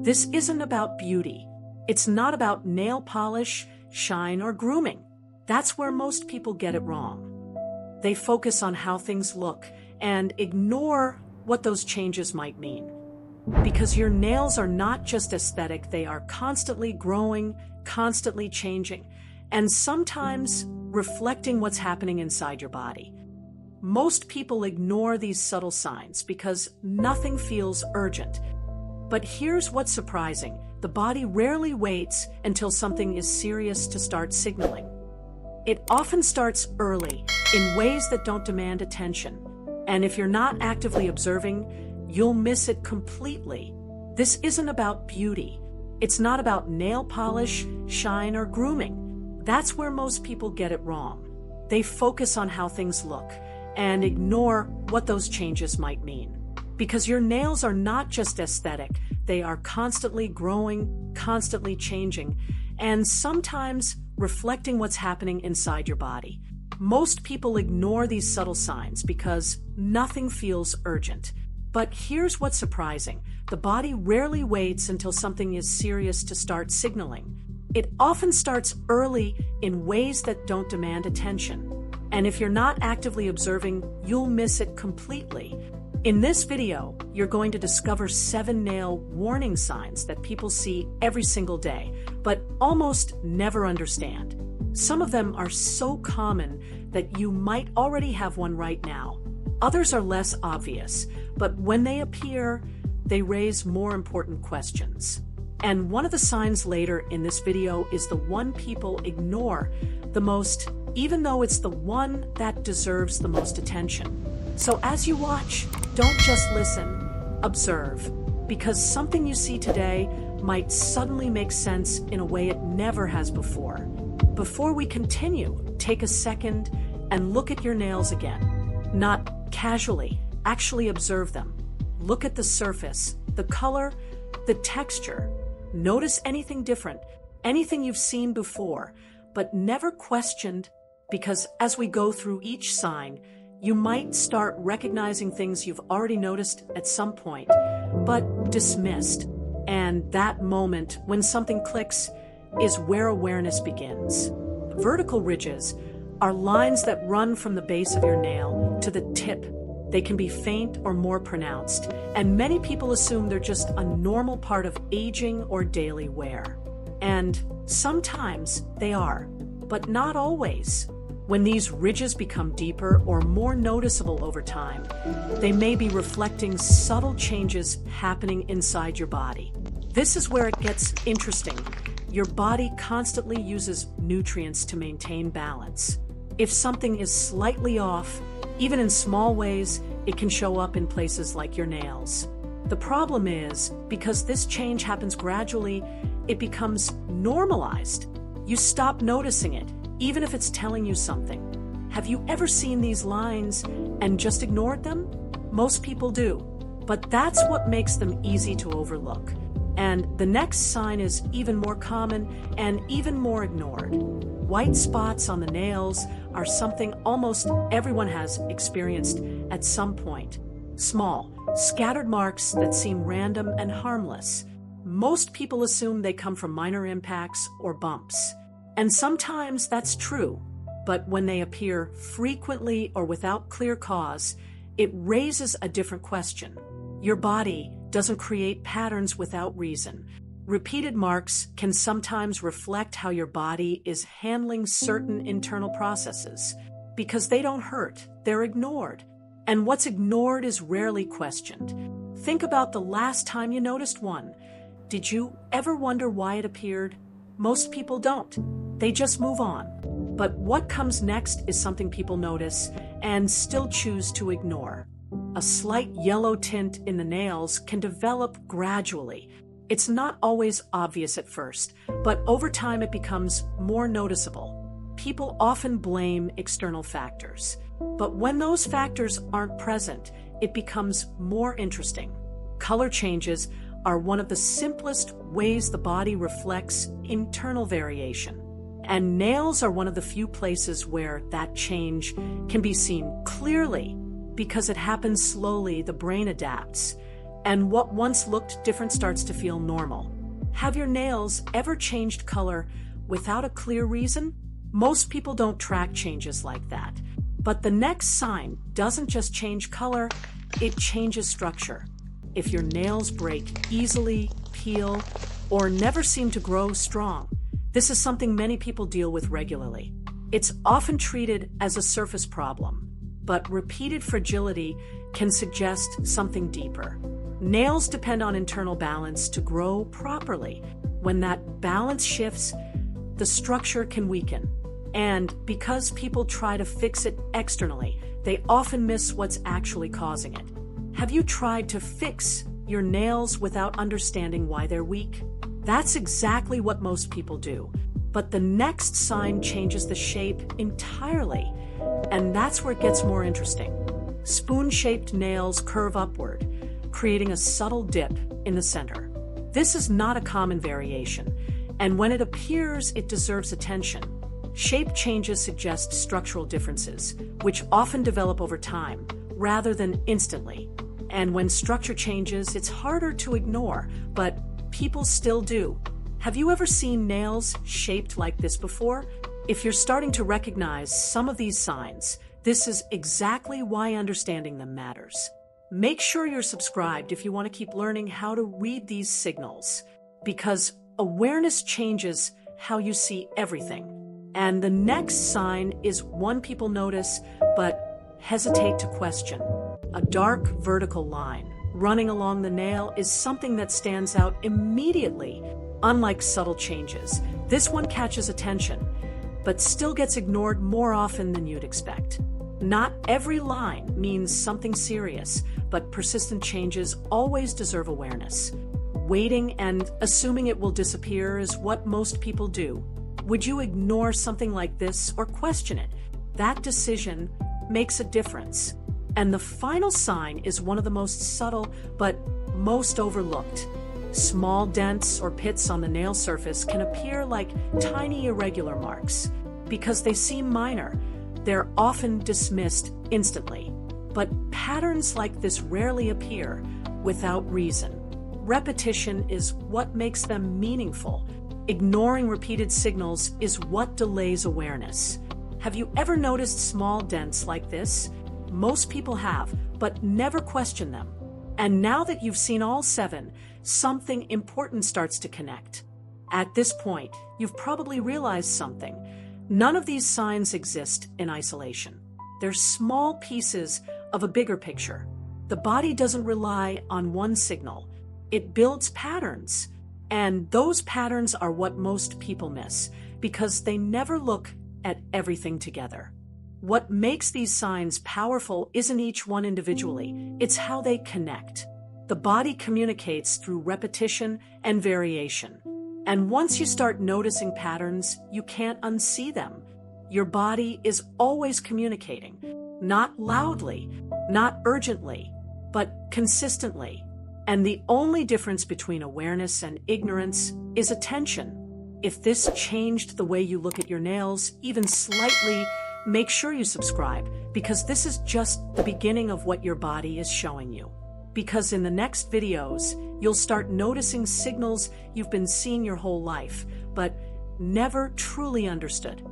This isn't about beauty. It's not about nail polish, shine, or grooming. That's where most people get it wrong. They focus on how things look and ignore what those changes might mean. Because your nails are not just aesthetic, they are constantly growing, constantly changing, and sometimes reflecting what's happening inside your body. Most people ignore these subtle signs because nothing feels urgent. But here's what's surprising. The body rarely waits until something is serious to start signaling. It often starts early, in ways that don't demand attention. And if you're not actively observing, you'll miss it completely. This isn't about beauty. It's not about nail polish, shine, or grooming. That's where most people get it wrong. They focus on how things look and ignore what those changes might mean. Because your nails are not just aesthetic, they are constantly growing, constantly changing, and sometimes reflecting what's happening inside your body. Most people ignore these subtle signs because nothing feels urgent. But here's what's surprising. The body rarely waits until something is serious to start signaling. It often starts early in ways that don't demand attention. And if you're not actively observing, you'll miss it completely. In this video, you're going to discover 7 nail warning signs that people see every single day, but almost never understand. Some of them are so common that you might already have one right now. Others are less obvious, but when they appear, they raise more important questions. And one of the signs later in this video is the one people ignore the most, even though it's the one that deserves the most attention. So as you watch, don't just listen, observe, because something you see today might suddenly make sense in a way it never has before. Before we continue, take a second and look at your nails again. Not casually, actually observe them. Look at the surface, the color, the texture. Notice anything different, anything you've seen before, but never questioned, because as we go through each sign, you might start recognizing things you've already noticed at some point, but dismissed. And that moment, when something clicks, is where awareness begins. Vertical ridges are lines that run from the base of your nail to the tip. They can be faint or more pronounced, and many people assume they're just a normal part of aging or daily wear. And sometimes they are, but not always. When these ridges become deeper or more noticeable over time, they may be reflecting subtle changes happening inside your body. This is where it gets interesting. Your body constantly uses nutrients to maintain balance. If something is slightly off, even in small ways, it can show up in places like your nails. The problem is, because this change happens gradually, it becomes normalized. You stop noticing it, even if it's telling you something. Have you ever seen these lines and just ignored them? Most people do, but that's what makes them easy to overlook. And the next sign is even more common and even more ignored. White spots on the nails are something almost everyone has experienced at some point. Small, scattered marks that seem random and harmless. Most people assume they come from minor impacts or bumps. And sometimes that's true, but when they appear frequently or without clear cause, it raises a different question. Your body doesn't create patterns without reason. Repeated marks can sometimes reflect how your body is handling certain internal processes. Because they don't hurt, they're ignored. And what's ignored is rarely questioned. Think about the last time you noticed one. Did you ever wonder why it appeared? Most people don't. They just move on. But what comes next is something people notice and still choose to ignore. A slight yellow tint in the nails can develop gradually. It's not always obvious at first, but over time it becomes more noticeable. People often blame external factors. But when those factors aren't present, it becomes more interesting. Color changes are one of the simplest ways the body reflects internal variation. And nails are one of the few places where that change can be seen clearly. Because it happens slowly, the brain adapts. and what once looked different starts to feel normal. Have your nails ever changed color without a clear reason? Most people don't track changes like that. But the next sign doesn't just change color, it changes structure. If your nails break easily, peel, or never seem to grow strong, this is something many people deal with regularly. It's often treated as a surface problem, but repeated fragility can suggest something deeper. Nails depend on internal balance to grow properly. When that balance shifts, the structure can weaken. And because people try to fix it externally, they often miss what's actually causing it. Have you tried to fix your nails without understanding why they're weak? That's exactly what most people do. But the next sign changes the shape entirely. And that's where it gets more interesting. Spoon-shaped nails curve upward, creating a subtle dip in the center. This is not a common variation, and when it appears, it deserves attention. Shape changes suggest structural differences, which often develop over time, rather than instantly. And when structure changes, it's harder to ignore, but people still do. Have you ever seen nails shaped like this before? If you're starting to recognize some of these signs, this is exactly why understanding them matters. Make sure you're subscribed if you want to keep learning how to read these signals, because awareness changes how you see everything. And the next sign is one people notice but hesitate to question. A dark vertical line running along the nail is something that stands out immediately. Unlike subtle changes, this one catches attention, but still gets ignored more often than you'd expect. Not every line means something serious, but persistent changes always deserve awareness. Waiting and assuming it will disappear is what most people do. Would you ignore something like this or question it? That decision makes a difference. And the final sign is one of the most subtle but most overlooked. Small dents or pits on the nail surface can appear like tiny irregular marks. Because they seem minor, they're often dismissed instantly. But patterns like this rarely appear without reason. Repetition is what makes them meaningful. Ignoring repeated signals is what delays awareness. Have you ever noticed small dents like this? Most people have, but never question them. And now that you've seen all 7, something important starts to connect. At this point, you've probably realized something. None of these signs exist in isolation. They're small pieces of a bigger picture. The body doesn't rely on one signal. It builds patterns. And those patterns are what most people miss, because they never look at everything together. What makes these signs powerful isn't each one individually, it's how they connect. The body communicates through repetition and variation. And once you start noticing patterns, you can't unsee them. Your body is always communicating, not loudly, not urgently, but consistently. And the only difference between awareness and ignorance is attention. If this changed the way you look at your nails, even slightly, make sure you subscribe, because this is just the beginning of what your body is showing you. Because in the next videos, you'll start noticing signals you've been seeing your whole life, but never truly understood.